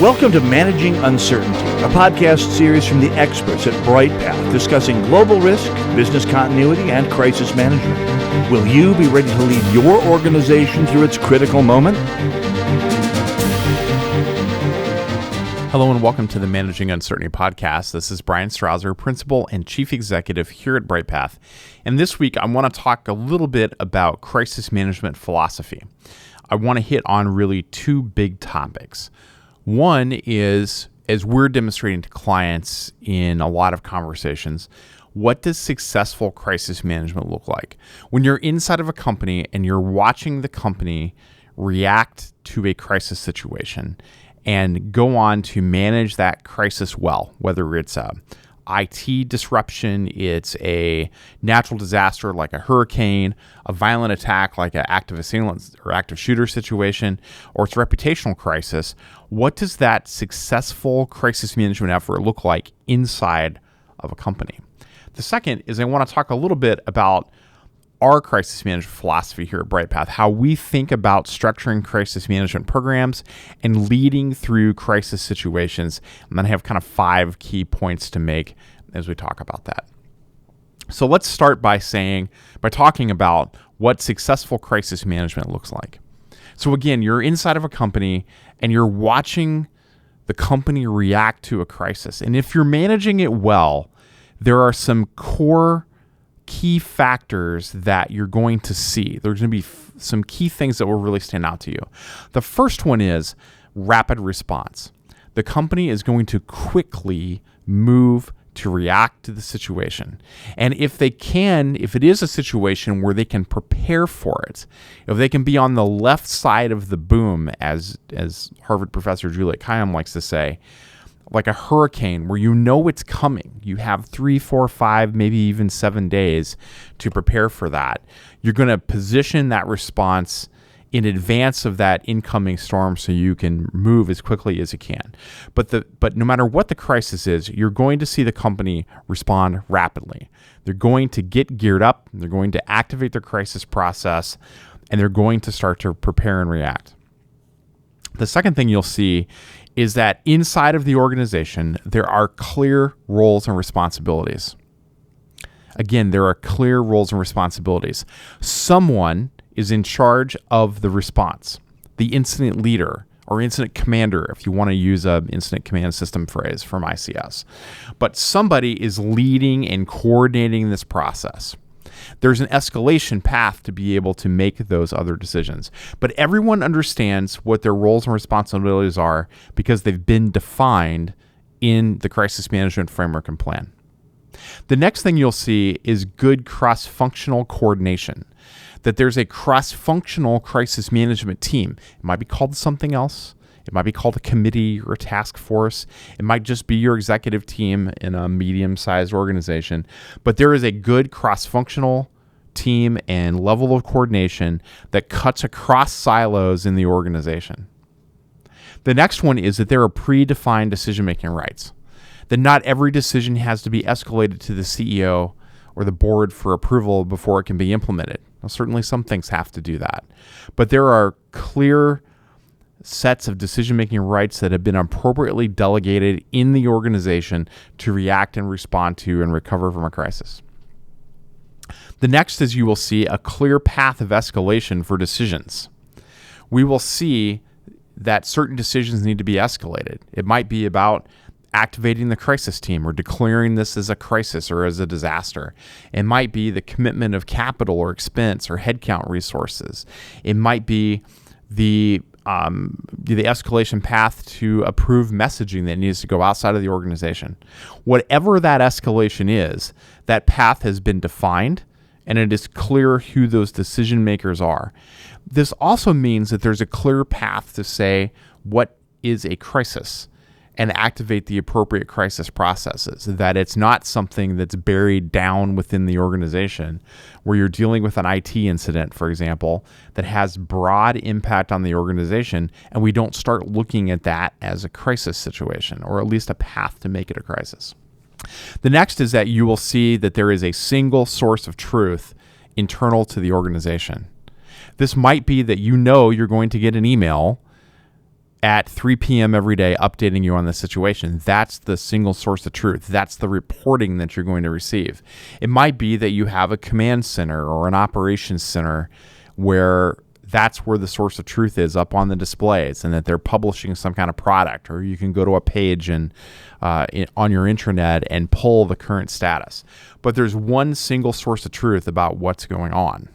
Welcome to Managing Uncertainty, a podcast series from the experts at Bryghtpath discussing global risk, business continuity, and crisis management. Will you be ready to lead your organization through its critical moment? Hello and welcome to the Managing Uncertainty podcast. This is Bryan Strawser, Principal and Chief Executive here at Bryghtpath. And this week I want to talk a little bit about crisis management philosophy. I want to hit on really two big topics. One is, as we're demonstrating to clients in a lot of conversations, what does successful crisis management look like? When you're inside of a company and you're watching the company react to a crisis situation and go on to manage that crisis well, whether it's a IT disruption, it's a natural disaster like a hurricane, a violent attack like an active assailant or active shooter situation, or it's a reputational crisis. What does that successful crisis management effort look like inside of a company? The second is I want to talk a little bit about our crisis management philosophy here at Bryghtpath, how we think about structuring crisis management programs and leading through crisis situations. And then I have kind of 5 key points to make as we talk about that. So let's start by talking about what successful crisis management looks like. So again, you're inside of a company and you're watching the company react to a crisis. And if you're managing it well, there are some core key factors that you're going to see. There's going to be some key things that will really stand out to you. The first one is rapid response. The company is going to quickly move to react to the situation. And if it is a situation where they can prepare for it, if they can be on the left side of the boom, as Harvard professor Juliet Kayyem likes to say, like a hurricane where you know it's coming. You have 3, 4, 5, maybe even 7 days to prepare for that. You're going to position that response in advance of that incoming storm so you can move as quickly as you can. But no matter what the crisis is, you're going to see the company respond rapidly. They're going to get geared up, they're going to activate their crisis process, and they're going to start to prepare and react. The second thing you'll see is that inside of the organization, there are clear roles and responsibilities. Again, there are clear roles and responsibilities. Someone is in charge of the response, the incident leader or incident commander, if you want to use an incident command system phrase from ICS. But somebody is leading and coordinating this process. There's an escalation path to be able to make those other decisions. But everyone understands what their roles and responsibilities are because they've been defined in the crisis management framework and plan. The next thing you'll see is good cross-functional coordination, that there's a cross-functional crisis management team. It might be called something else. It might be called a committee or a task force. It might just be your executive team in a medium-sized organization. But there is a good cross-functional team and level of coordination that cuts across silos in the organization. The next one is that there are predefined decision-making rights, that not every decision has to be escalated to the CEO or the board for approval before it can be implemented. Now, certainly some things have to do that. But there are clear sets of decision-making rights that have been appropriately delegated in the organization to react and respond to and recover from a crisis. The next is you will see a clear path of escalation for decisions. We will see that certain decisions need to be escalated. It might be about activating the crisis team or declaring this as a crisis or as a disaster. It might be the commitment of capital or expense or headcount resources. It might be the escalation path to approve messaging that needs to go outside of the organization. Whatever that escalation is, that path has been defined and it is clear who those decision makers are. This also means that there's a clear path to say what is a crisis and activate the appropriate crisis processes, that it's not something that's buried down within the organization where you're dealing with an IT incident, for example, that has broad impact on the organization, and we don't start looking at that as a crisis situation, or at least a path to make it a crisis. The next is that you will see that there is a single source of truth internal to the organization. This might be that you know you're going to get an email at 3 p.m. every day updating you on the situation. That's the single source of truth. That's the reporting that you're going to receive. It might be that you have a command center or an operations center where that's where the source of truth is up on the displays, and that they're publishing some kind of product, or you can go to a page and on your intranet and pull the current status. But there's one single source of truth about what's going on.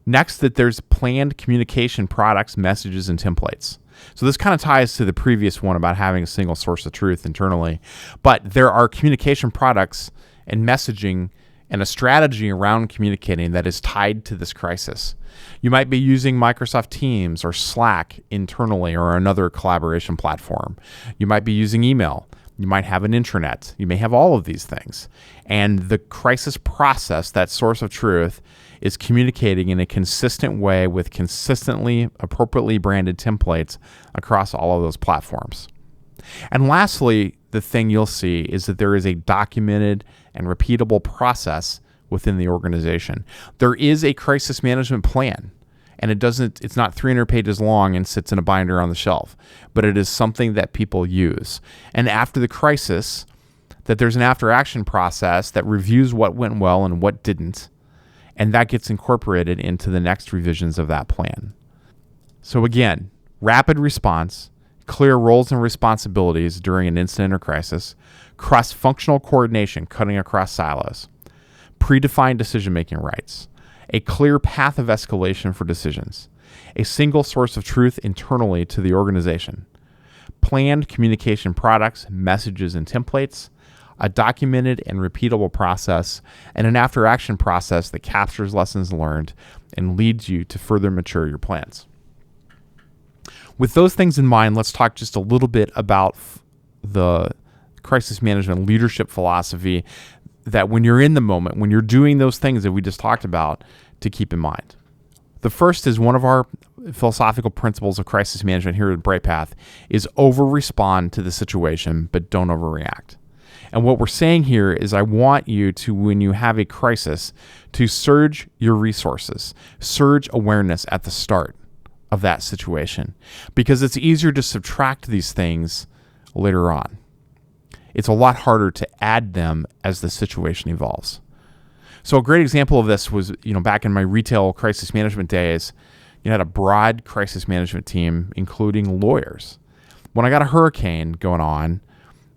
Next, that there's planned communication products, messages, and templates. So this kind of ties to the previous one about having a single source of truth internally. But there are communication products and messaging and a strategy around communicating that is tied to this crisis. You might be using Microsoft Teams or Slack internally, or another collaboration platform. You might be using email. You might have an intranet. You may have all of these things. And the crisis process, that source of truth, is communicating in a consistent way with consistently, appropriately branded templates across all of those platforms. And lastly, the thing you'll see is that there is a documented and repeatable process within the organization. There is a crisis management plan, and it's not 300 pages long and sits in a binder on the shelf, but it is something that people use. And after the crisis, that there's an after action process that reviews what went well and what didn't, and that gets incorporated into the next revisions of that plan. So again, rapid response, clear roles and responsibilities during an incident or crisis, cross-functional coordination cutting across silos, predefined decision-making rights, a clear path of escalation for decisions, a single source of truth internally to the organization, planned communication products, messages, and templates, a documented and repeatable process, and an after-action process that captures lessons learned and leads you to further mature your plans. With those things in mind, let's talk just a little bit about the crisis management leadership philosophy that when you're in the moment, when you're doing those things that we just talked about, to keep in mind. The first is one of our philosophical principles of crisis management here at Bryghtpath is over-respond to the situation, but don't overreact. And what we're saying here is I want you to, when you have a crisis, to surge your resources, surge awareness at the start of that situation, because it's easier to subtract these things later on. It's a lot harder to add them as the situation evolves. So a great example of this was, back in my retail crisis management days, you had a broad crisis management team, including lawyers. When I got a hurricane going on,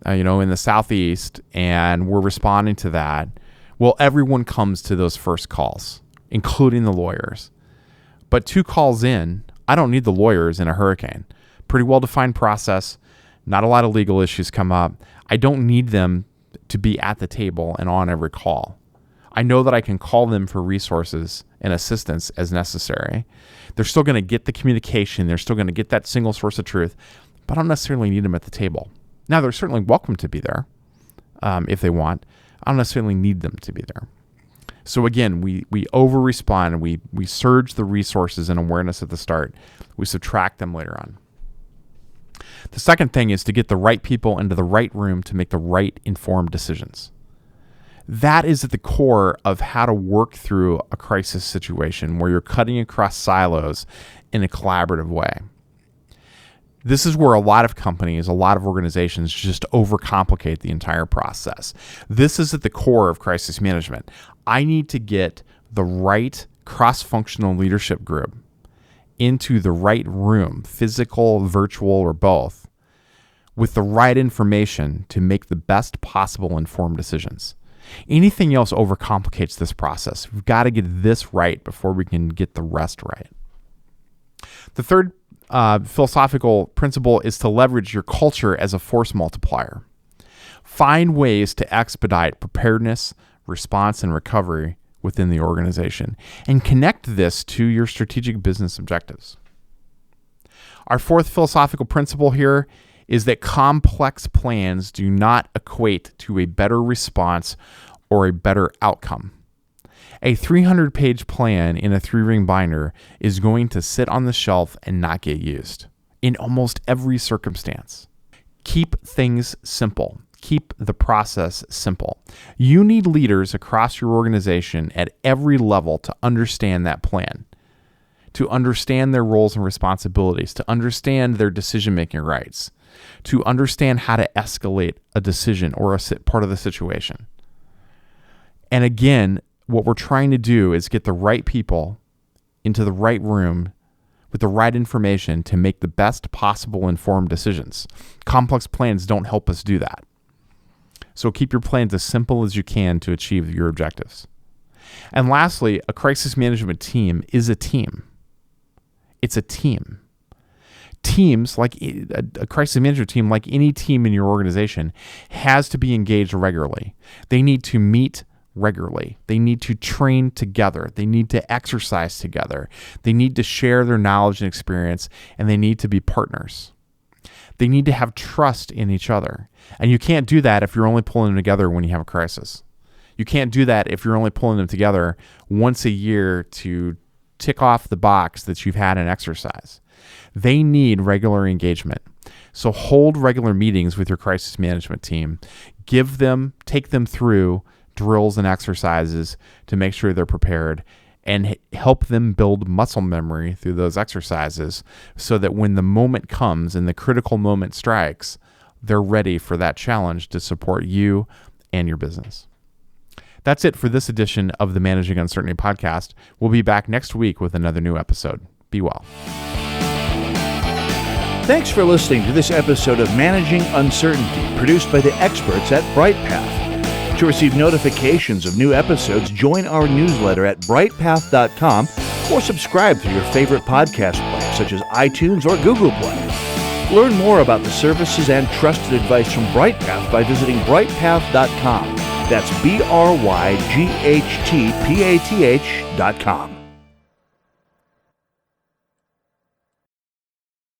in the southeast, and we're responding to that, well, everyone comes to those first calls, including the lawyers. But 2 calls in, I don't need the lawyers in a hurricane. Pretty well-defined process. Not a lot of legal issues come up. I don't need them to be at the table and on every call. I know that I can call them for resources and assistance as necessary. They're still going to get the communication. They're still going to get that single source of truth, but I don't necessarily need them at the table. Now, they're certainly welcome to be there if they want. I don't necessarily need them to be there. So again, we over-respond and we surge the resources and awareness at the start. We subtract them later on. The second thing is to get the right people into the right room to make the right informed decisions. That is at the core of how to work through a crisis situation where you're cutting across silos in a collaborative way. This is where a lot of companies, a lot of organizations just overcomplicate the entire process. This is at the core of crisis management. I need to get the right cross-functional leadership group into the right room, physical, virtual, or both, with the right information to make the best possible informed decisions. Anything else overcomplicates this process. We've got to get this right before we can get the rest right. The third philosophical principle is to leverage your culture as a force multiplier. Find ways to expedite preparedness, response, and recovery within the organization, and connect this to your strategic business objectives. Our fourth philosophical principle here is that complex plans do not equate to a better response or a better outcome. A 300-page plan in a 3-ring binder is going to sit on the shelf and not get used in almost every circumstance. Keep things simple. Keep the process simple. You need leaders across your organization at every level to understand that plan. to understand their roles and responsibilities, to understand their decision-making rights, to understand how to escalate a decision or a part of the situation. And again, what we're trying to do is get the right people into the right room with the right information to make the best possible informed decisions. Complex plans don't help us do that. So keep your plans as simple as you can to achieve your objectives. And lastly, a crisis management team is a team. It's a team. Teams, like a crisis management team, like any team in your organization, has to be engaged regularly. They need to meet regularly. They need to train together. They need to exercise together. They need to share their knowledge and experience, and they need to be partners. They need to have trust in each other. And you can't do that if you're only pulling them together when you have a crisis. You can't do that if you're only pulling them together once a year to tick off the box that you've had an exercise. They need regular engagement. So hold regular meetings with your crisis management team. Take them through drills and exercises to make sure they're prepared, and help them build muscle memory through those exercises so that when the moment comes and the critical moment strikes, they're ready for that challenge to support you and your business. That's it for this edition of the Managing Uncertainty podcast. We'll be back next week with another new episode. Be well. Thanks for listening to this episode of Managing Uncertainty, produced by the experts at Bryghtpath. To receive notifications of new episodes, join our newsletter at bryghtpath.com or subscribe through your favorite podcast player such as iTunes or Google Play. Learn more about the services and trusted advice from Bryghtpath by visiting bryghtpath.com. That's BRYGHTPATH.com.